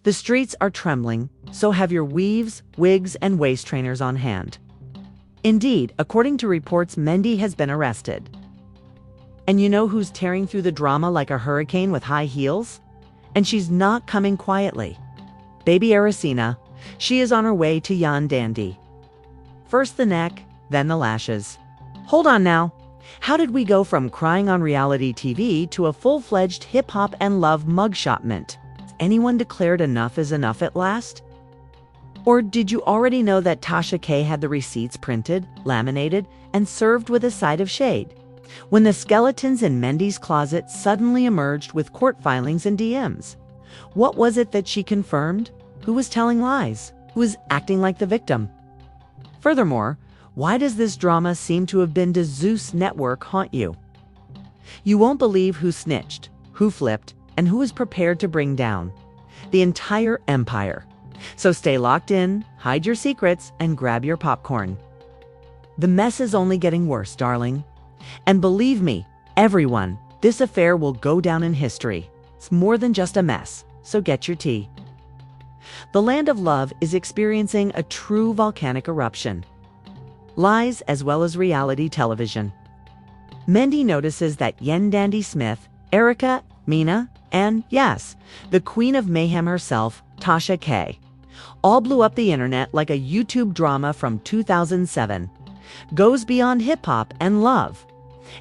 The streets are trembling, so have your weaves, wigs, and waist trainers on hand. Indeed, according to reports, Mendy has been arrested. And you know who's tearing through the drama like a hurricane with high heels? And she's not coming quietly. Baby Aracena, she is on her way to Yandy. First the neck, then the lashes. Hold on now. How did we go from crying on reality TV to a full-fledged hip-hop and love mugshot mint? Has anyone declared enough is enough at last? Or did you already know that Tasha K had the receipts printed, laminated, and served with a side of shade? When the skeletons in Mendy's closet suddenly emerged with court filings and DMs. What was it that she confirmed? Who was telling lies? Who was acting like the victim? Furthermore, why does this drama seem to have been to Zeus Network haunt you? You won't believe who snitched, who flipped, and who is prepared to bring down the entire empire. So stay locked in, hide your secrets, and grab your popcorn. The mess is only getting worse, darling. And believe me, everyone, this affair will go down in history. It's more than just a mess, so get your tea. The land of love is experiencing a true volcanic eruption. Lies as well as reality television. Mendy notices that Yandy Smith, Erica, Mena, and, yes, the queen of mayhem herself, Tasha K, all blew up the internet like a YouTube drama from 2007. Goes beyond hip-hop and love.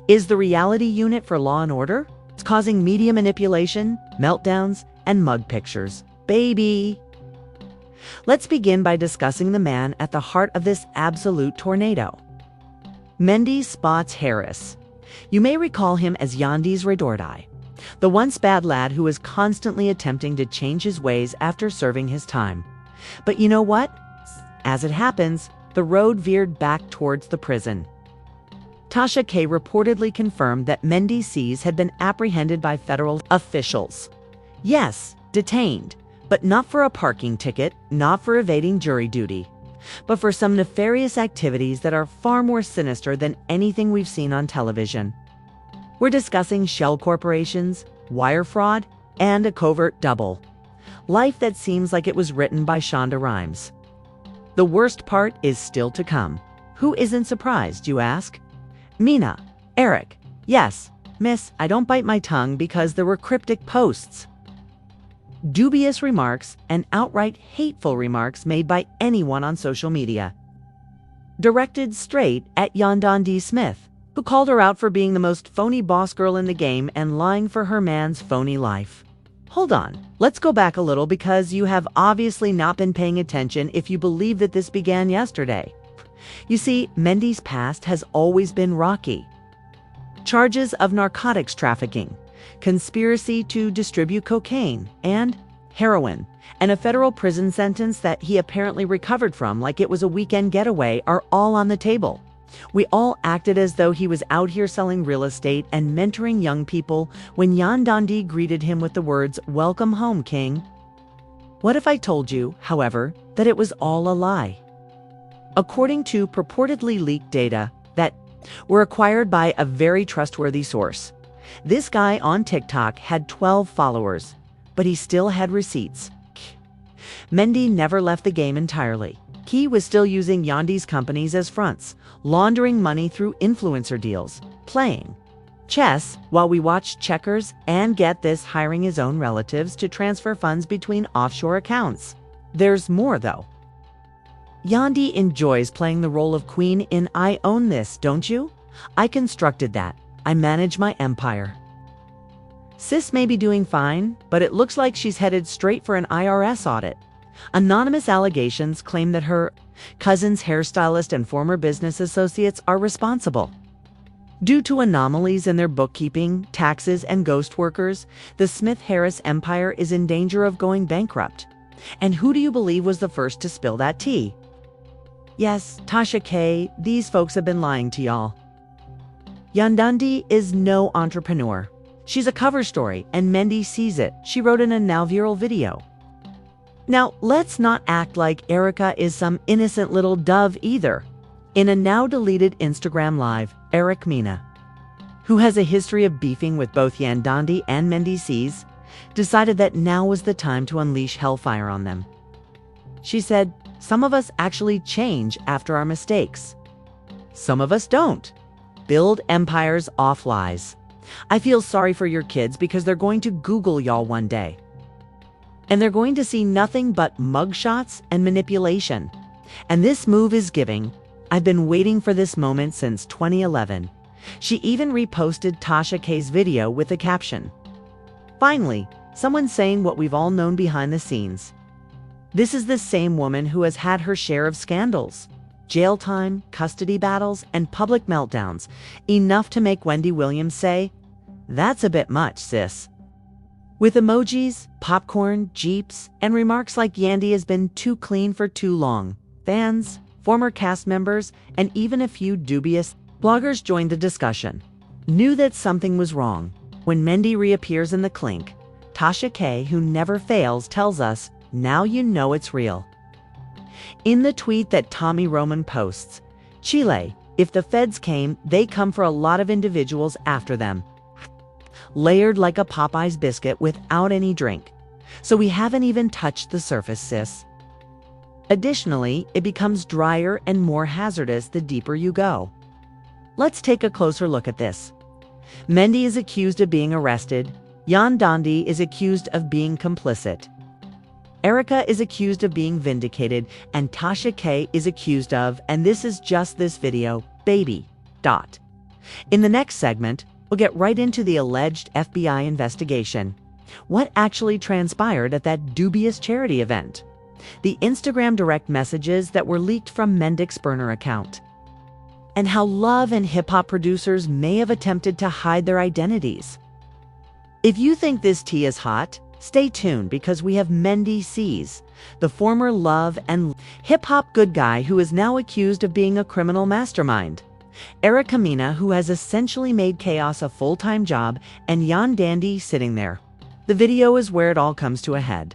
Is the reality unit for Law & Order? It's causing media manipulation, meltdowns, and mug pictures. Baby! Let's begin by discussing the man at the heart of this absolute tornado. Mendy Spots Harris. You may recall him as Yandy's Redordai, the once bad lad who was constantly attempting to change his ways after serving his time. But you know what? As it happens, the road veered back towards the prison. Tasha K reportedly confirmed that Mendeecees had been apprehended by federal officials. Yes, detained, but not for a parking ticket, not for evading jury duty, but for some nefarious activities that are far more sinister than anything we've seen on television. We're discussing shell corporations, wire fraud, and a covert double. Life that seems like it was written by Shonda Rhimes. The worst part is still to come. Who isn't surprised, you ask? Mena, Eric, yes, miss, I don't bite my tongue because there were cryptic posts. Dubious remarks and outright hateful remarks made by anyone on social media. Directed straight at Yandy Smith, who called her out for being the most phony boss girl in the game and lying for her man's phony life. Hold on, let's go back a little because you have obviously not been paying attention if you believe that this began yesterday. You see, Mendy's past has always been rocky. Charges of narcotics trafficking, conspiracy to distribute cocaine and heroin, and a federal prison sentence that he apparently recovered from like it was a weekend getaway are all on the table. We all acted as though he was out here selling real estate and mentoring young people when Yandy greeted him with the words, "Welcome home, King." What if I told you, however, that it was all a lie? According to purportedly leaked data that were acquired by a very trustworthy source, this guy on TikTok had 12 followers, but he still had receipts. Mendy never left the game entirely. He was still using Yandy's companies as fronts, laundering money through influencer deals, playing chess while we watched checkers, and get this, hiring his own relatives to transfer funds between offshore accounts. There's more, though. Yandy enjoys playing the role of queen in "I own this, don't you? I constructed that. I manage my empire." Sis may be doing fine, but it looks like she's headed straight for an IRS audit. Anonymous allegations claim that her cousin's hairstylist and former business associates are responsible. Due to anomalies in their bookkeeping, taxes, and ghost workers, the Smith-Harris empire is in danger of going bankrupt. And who do you believe was the first to spill that tea? Yes, Tasha K, these folks have been lying to y'all. Yandy is no entrepreneur. She's a cover story, and Mendy sees it. She wrote in a now-viral video. Now, let's not act like Erica is some innocent little dove either. In a now-deleted Instagram Live, Mena, who has a history of beefing with both Yandy and Mendeecees, decided that now was the time to unleash hellfire on them. She said, "Some of us actually change after our mistakes. Some of us don't. Build empires off lies. I feel sorry for your kids because they're going to Google y'all one day. And they're going to see nothing but mugshots and manipulation. And this move is giving. I've been waiting for this moment since 2011. She even reposted Tasha K's video with the caption, "Finally, someone saying what we've all known behind the scenes." This is the same woman who has had her share of scandals, jail time, custody battles, and public meltdowns, enough to make Wendy Williams say, "That's a bit much, sis." With emojis, popcorn, jeeps, and remarks like "Yandy has been too clean for too long," fans, former cast members, and even a few dubious bloggers joined the discussion. Knew that something was wrong. When Mendy reappears in the clink, Tasha K, who never fails, tells us, "Now you know it's real." In the tweet that Tommy Roman posts, "Chile, if the feds came, they come for a lot of individuals after them. Layered like a Popeye's biscuit without any drink. So we haven't even touched the surface, sis." Additionally, it becomes drier and more hazardous the deeper you go. Let's take a closer look at this. Mendy is accused of being arrested. Yandy is accused of being complicit. Erica is accused of being vindicated, and Tasha K is accused of, and this is just this video, baby. In the next segment, we'll get right into the alleged FBI investigation. What actually transpired at that dubious charity event? The Instagram direct messages that were leaked from Mendeecees' burner account. And how love and hip-hop producers may have attempted to hide their identities. If you think this tea is hot, stay tuned because we have Mendeecees, the former love and hip-hop good guy who is now accused of being a criminal mastermind. Erica Mena, who has essentially made chaos a full-time job, and Yandy sitting there. The video is where it all comes to a head.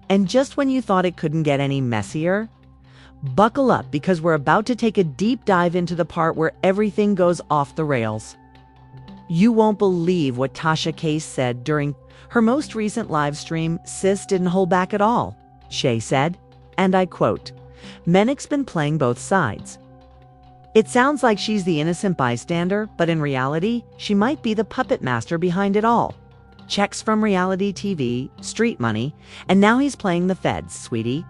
And just when you thought it couldn't get any messier, buckle up because we're about to take a deep dive into the part where everything goes off the rails. You won't believe what Tasha K said during her most recent live stream. "Sis didn't hold back at all," Shay said, and I quote, "Mendeecees been playing both sides. It sounds like she's the innocent bystander, but in reality, she might be the puppet master behind it all. Checks from reality TV, street money, and now he's playing the feds, sweetie.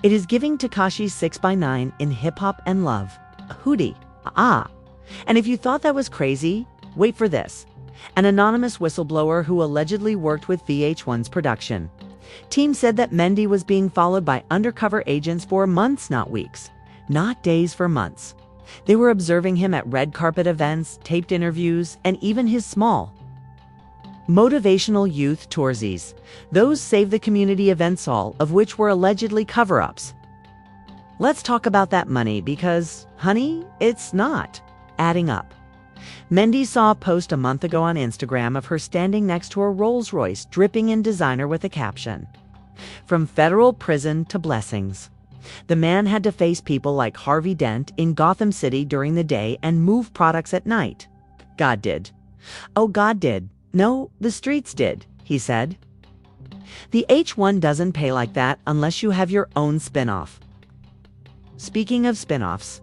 It is giving Tekashi 6ix9ine in hip-hop and love. A hootie. And if you thought that was crazy, wait for this. An anonymous whistleblower who allegedly worked with VH1's production team said that Mendy was being followed by undercover agents for months, not weeks. Not days, for months. They were observing him at red carpet events, taped interviews, and even his small motivational youth toursies. Those Save the Community events, all of which were allegedly cover-ups. Let's talk about that money because, honey, it's not adding up. Mendy saw a post a month ago on Instagram of her standing next to a Rolls-Royce dripping in designer with a caption, "From federal prison to blessings." The man had to face people like Harvey Dent in Gotham City during the day and move products at night. God did. Oh, God did. No, the streets did, he said. The H1 doesn't pay like that unless you have your own spin-off. Speaking of spin-offs,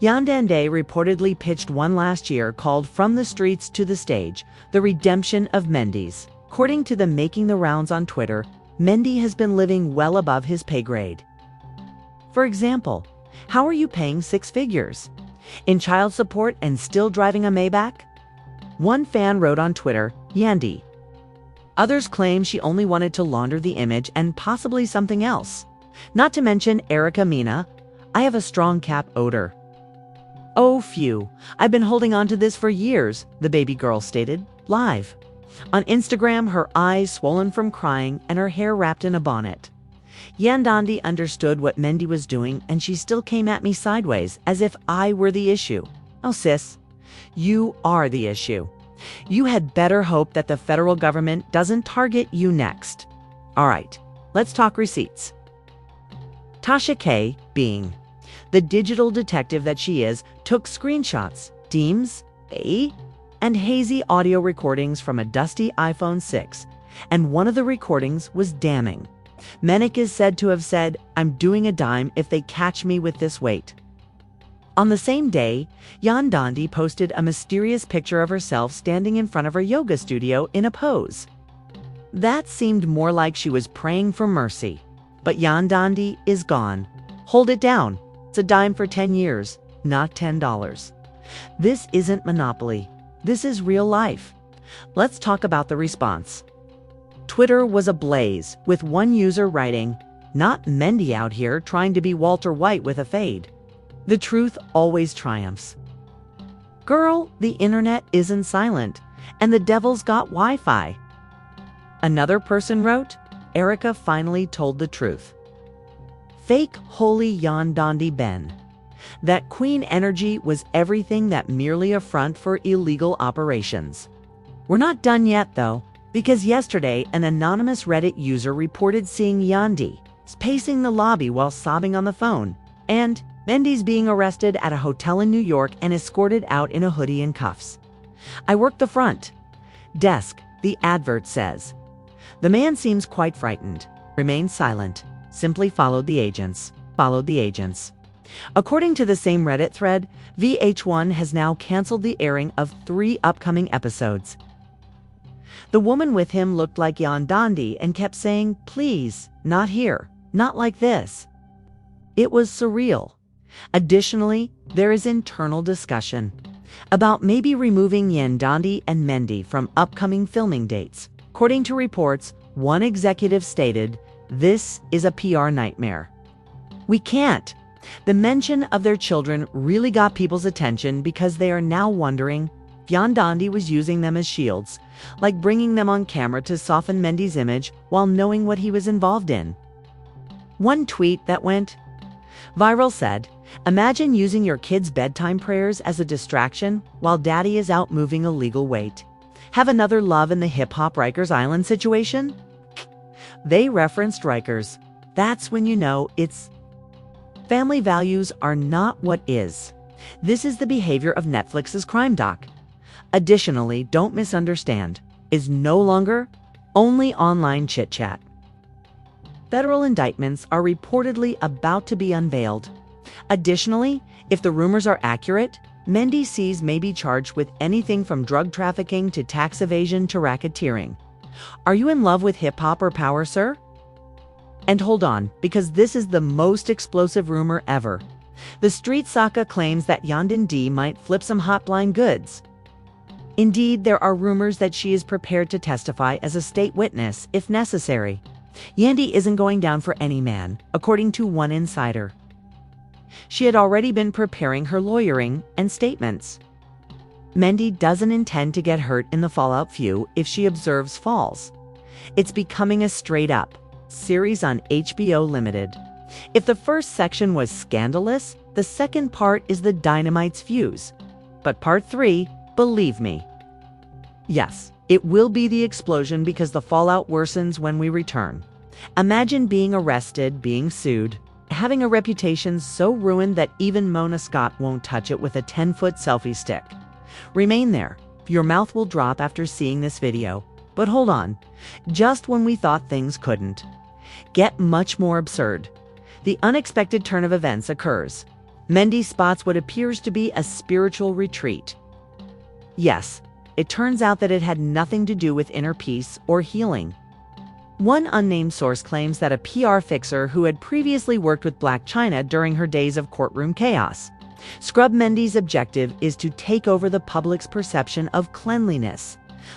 Yandy reportedly pitched one last year called "From the Streets to the Stage, The Redemption of Mendeecees." According to the Making the Rounds on Twitter, Mendy has been living well above his pay grade. For example, how are you paying 6 figures in child support and still driving a Maybach? One fan wrote on Twitter, "Yandy." Others claim she only wanted to launder the image and possibly something else. Not to mention Erica Mena, "I have a strong cap odor." "Oh, phew. I've been holding on to this for years," the baby girl stated, live. On Instagram, her eyes swollen from crying and her hair wrapped in a bonnet. Yandy understood what Mendy was doing, and she still came at me sideways, as if I were the issue. Oh, sis, you are the issue. You had better hope that the federal government doesn't target you next. All right, let's talk receipts. Tasha K, being the digital detective that she is, took screenshots, deems, and hazy audio recordings from a dusty iPhone 6 and one of the recordings was damning. Mena is said to have said, "I'm doing a dime if they catch me with this weight." On the same day, Yandy posted a mysterious picture of herself standing in front of her yoga studio in a pose. That seemed more like she was praying for mercy. But Yandy is gone. Hold it down. It's a dime for 10 years, not $10. This isn't Monopoly. This is real life. Let's talk about the response. Twitter was ablaze, with one user writing, "Not Mendy out here trying to be Walter White with a fade. The truth always triumphs." Girl, the internet isn't silent, and the devil's got Wi-Fi. Another person wrote, "Erica finally told the truth. Fake holy Yandy Ben. That queen energy was everything that merely a front for illegal operations." We're not done yet, though, because yesterday an anonymous Reddit user reported seeing Yandy pacing the lobby while sobbing on the phone, and Mendeecees being arrested at a hotel in New York and escorted out in a hoodie and cuffs. "I work the front desk," the advert says. The man seems quite frightened, remained silent, simply followed the agents. According to the same Reddit thread, VH1 has now canceled the airing of 3 upcoming episodes. The woman with him looked like Yandy and kept saying, "Please, not here, not like this." It was surreal. Additionally, there is internal discussion about maybe removing Yandy and Mendy from upcoming filming dates. According to reports, one executive stated, "This is a PR nightmare. We can't." The mention of their children really got people's attention because they are now wondering if Yandy was using them as shields, like bringing them on camera to soften Mendy's image while knowing what he was involved in. One tweet that went viral said, "Imagine using your kids' bedtime prayers as a distraction while daddy is out moving illegal weight. Have another Love in the Hip-Hop Rikers Island situation?" They referenced Rikers. That's when you know it's family values are not what is. This is the behavior of Netflix's crime doc. Additionally, don't misunderstand, is no longer only online chit-chat. Federal indictments are reportedly about to be unveiled. Additionally, if the rumors are accurate, Mendeecees may be charged with anything from drug trafficking to tax evasion to racketeering. Are you in love with hip-hop or power, sir? And hold on, because this is the most explosive rumor ever. The Street Saka claims that Yandy might flip some hotline goods. Indeed, there are rumors that she is prepared to testify as a state witness if necessary. Yandy isn't going down for any man, according to one insider. She had already been preparing her lawyering and statements. Mendy doesn't intend to get hurt in the Fallout few if she observes falls. It's becoming a straight-up series on HBO Limited. If the first section was scandalous, the second part is the Dynamite's fuse. But part 3, believe me. Yes, it will be the explosion because the fallout worsens when we return. Imagine being arrested, being sued, having a reputation so ruined that even Mona Scott won't touch it with a 10-foot selfie stick. Remain there. Your mouth will drop after seeing this video. But hold on. Just when we thought things couldn't get much more absurd, the unexpected turn of events occurs. Mendy spots what appears to be a spiritual retreat. Yes, it turns out that it had nothing to do with inner peace or healing. One unnamed source claims that a PR fixer who had previously worked with Blac Chyna during her days of courtroom chaos. Scrub Mendy's objective is to take over the public's perception of cleanliness,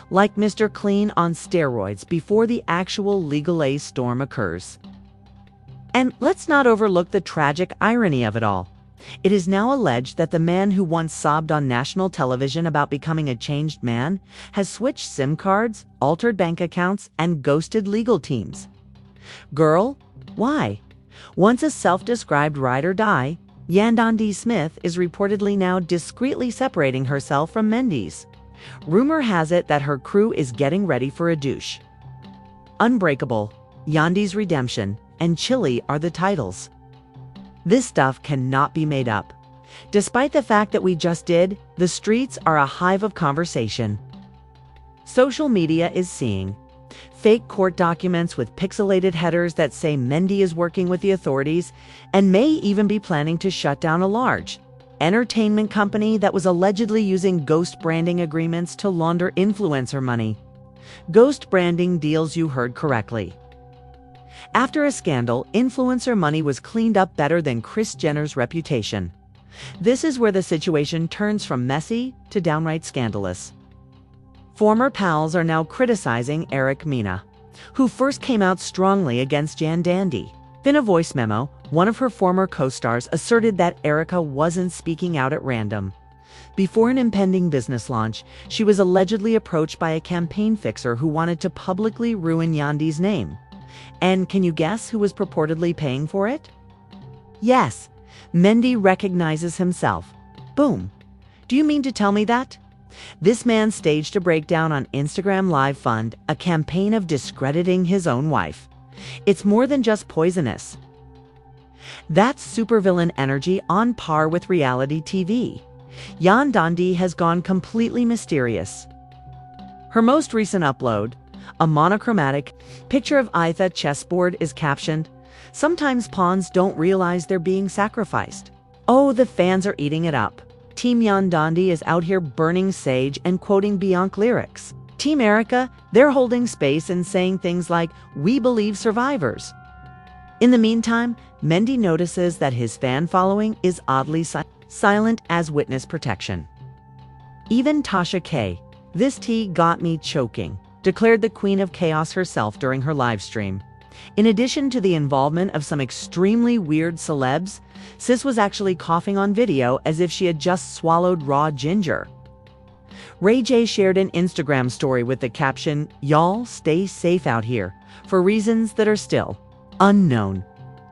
like Mr. Clean on steroids before the actual legal A storm occurs. And let's not overlook the tragic irony of it all. It is now alleged that the man who once sobbed on national television about becoming a changed man has switched SIM cards, altered bank accounts, and ghosted legal teams. Girl, why? Once a self-described ride or die, Yandy Smith is reportedly now discreetly separating herself from Mendeecees. Rumor has it that her crew is getting ready for a douche. Unbreakable, Yandy's Redemption, and Chili are the titles. This stuff cannot be made up. Despite the fact that we just did, the streets are a hive of conversation. Social media is seeing fake court documents with pixelated headers that say Mendy is working with the authorities and may even be planning to shut down a large entertainment company that was allegedly using ghost branding agreements to launder influencer money. Ghost branding deals, you heard correctly. After a scandal, influencer money was cleaned up better than Kris Jenner's reputation. This is where the situation turns from messy to downright scandalous. Former pals are now criticizing Mena, who first came out strongly against Yandy. In a voice memo, one of her former co-stars asserted that Erica wasn't speaking out at random. Before an impending business launch, she was allegedly approached by a campaign fixer who wanted to publicly ruin Yandy's name. And can you guess who was purportedly paying for it? Yes, Mendy recognizes himself. Boom. Do you mean to tell me that? This man staged a breakdown on Instagram Live Fund, a campaign of discrediting his own wife. It's more than just poisonous. That's supervillain energy on par with reality TV. Yandy has gone completely mysterious. Her most recent upload, a monochromatic picture of Itha chessboard, is captioned, "Sometimes pawns don't realize they're being sacrificed." Oh, the fans are eating it up. Team Yandy is out here burning sage and quoting Beyonce lyrics. Team Erica, they're holding space and saying things like, "We believe survivors." In the meantime, Mendy notices that his fan following is oddly silent as witness protection. Even Tasha K, "This tea got me choking," declared the Queen of Chaos herself during her live stream. In addition to the involvement of some extremely weird celebs, Sis was actually coughing on video as if she had just swallowed raw ginger. Ray J shared an Instagram story with the caption, "Y'all stay safe out here," for reasons that are still unknown.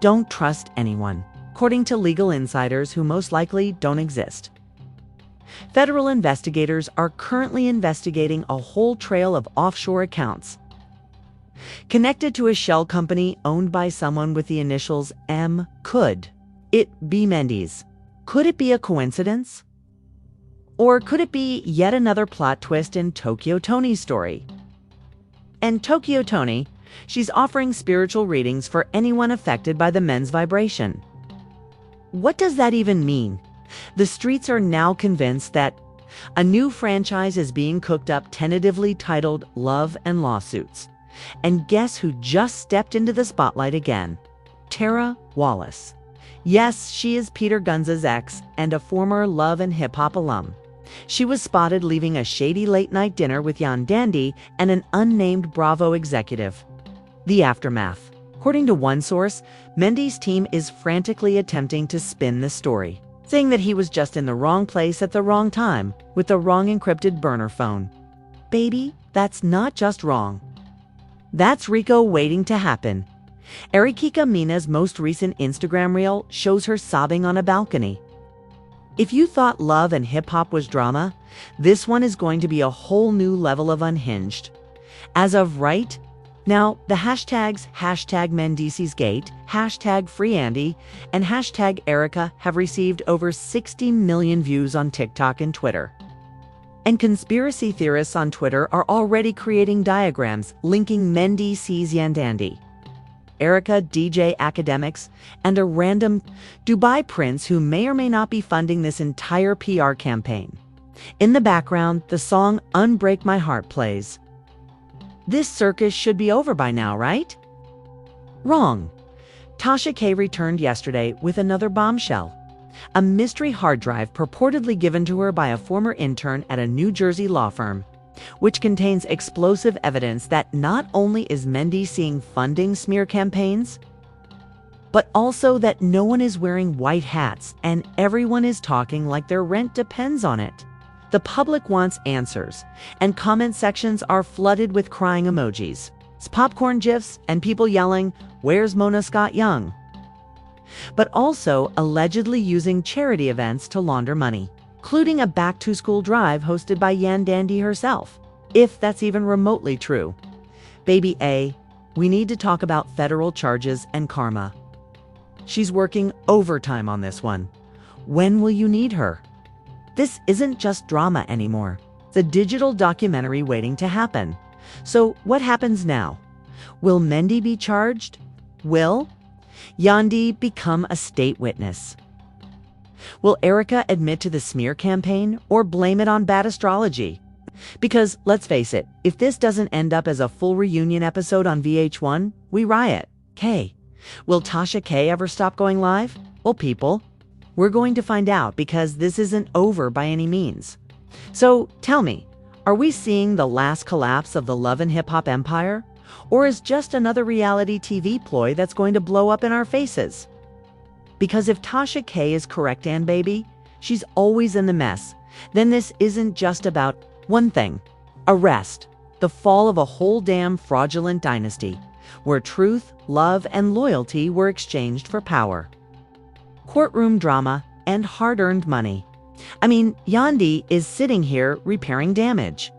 Don't trust anyone, according to legal insiders who most likely don't exist. Federal investigators are currently investigating a whole trail of offshore accounts connected to a shell company owned by someone with the initials M. Could it be Mendeecees? Could it be a coincidence? Or could it be yet another plot twist in Tokyo Tony's story? And Tokyo Tony, she's offering spiritual readings for anyone affected by the men's vibration. What does that even mean? The streets are now convinced that a new franchise is being cooked up, tentatively titled Love and Lawsuits. And guess who just stepped into the spotlight again? Tara Wallace. Yes, she is Peter Gunz's ex and a former Love and Hip Hop alum. She was spotted leaving a shady late-night dinner with Yandy and an unnamed Bravo executive. The aftermath. According to one source, Mendy's team is frantically attempting to spin the story, saying that he was just in the wrong place at the wrong time with the wrong encrypted burner phone. Baby, that's not just wrong. That's Rico waiting to happen. Mena's most recent Instagram reel shows her sobbing on a balcony. If you thought Love and Hip Hop was drama, this one is going to be a whole new level of unhinged. As of right now, the hashtags #Mendeeceesgate, #FreeYandy, and #Erica have received over 60 million views on TikTok and Twitter. And conspiracy theorists on Twitter are already creating diagrams linking Mendeecees, Yandy, Erica, DJ academics, and a random Dubai prince who may or may not be funding this entire PR campaign. In the background, the song "Unbreak My Heart" plays. This circus should be over by now, right? Wrong. Tasha K returned yesterday with another bombshell. A mystery hard drive purportedly given to her by a former intern at a New Jersey law firm, which contains explosive evidence that not only is Mendy seeing funding smear campaigns, but also that no one is wearing white hats and everyone is talking like their rent depends on it. The public wants answers, and comment sections are flooded with crying emojis, popcorn gifs, and people yelling, "Where's Mona Scott Young?" But also allegedly using charity events to launder money, including a back-to-school drive hosted by Yandy herself, if that's even remotely true. Baby A, we need to talk about federal charges and karma. She's working overtime on this one. When will you need her? This isn't just drama anymore. It's a digital documentary waiting to happen. So what happens now? Will Mendy be charged? Will Yandy become a state witness? Will Erica admit to the smear campaign or blame it on bad astrology? Because, let's face it, if this doesn't end up as a full reunion episode on VH1, we riot. K. Will Tasha K ever stop going live? Well, people, we're going to find out because this isn't over by any means. So, tell me, are we seeing the last collapse of the love and hip-hop empire? Or is just another reality TV ploy that's going to blow up in our faces? Because if Tasha K is correct, and baby, she's always in the mess, then this isn't just about one thing: arrest, the fall of a whole damn fraudulent dynasty, where truth, love, and loyalty were exchanged for power. Courtroom drama and hard-earned money. I mean, Yandy is sitting here repairing damage.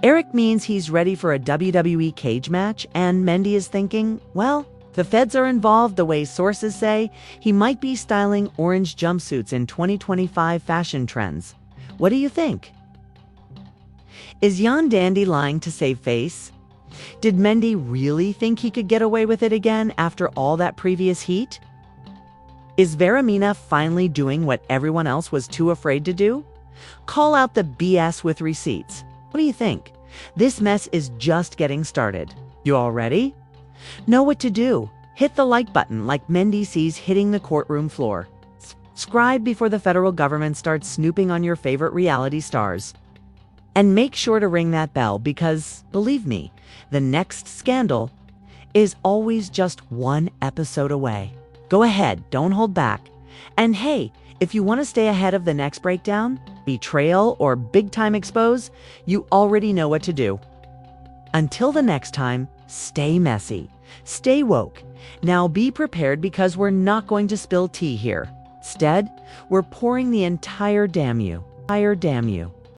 Eric means he's ready for a WWE cage match, and Mendy is thinking, well, the feds are involved the way sources say. He might be styling orange jumpsuits in 2025 fashion trends. What do you think? Is Yandy lying to save face? Did Mendy really think he could get away with it again after all that previous heat? Is Mena finally doing what everyone else was too afraid to do? Call out the BS with receipts. What do you think? This mess is just getting started. You all ready? Know what to do. Hit the like button like Mendeecees hitting the courtroom floor. Subscribe before the federal government starts snooping on your favorite reality stars. And make sure to ring that bell because, believe me, the next scandal is always just one episode away. Go ahead, don't hold back. And hey, if you want to stay ahead of the next breakdown, betrayal, or big-time expose, you already know what to do. Until the next time, stay messy, stay woke. Now be prepared because we're not going to spill tea here. Instead, we're pouring the entire damn you.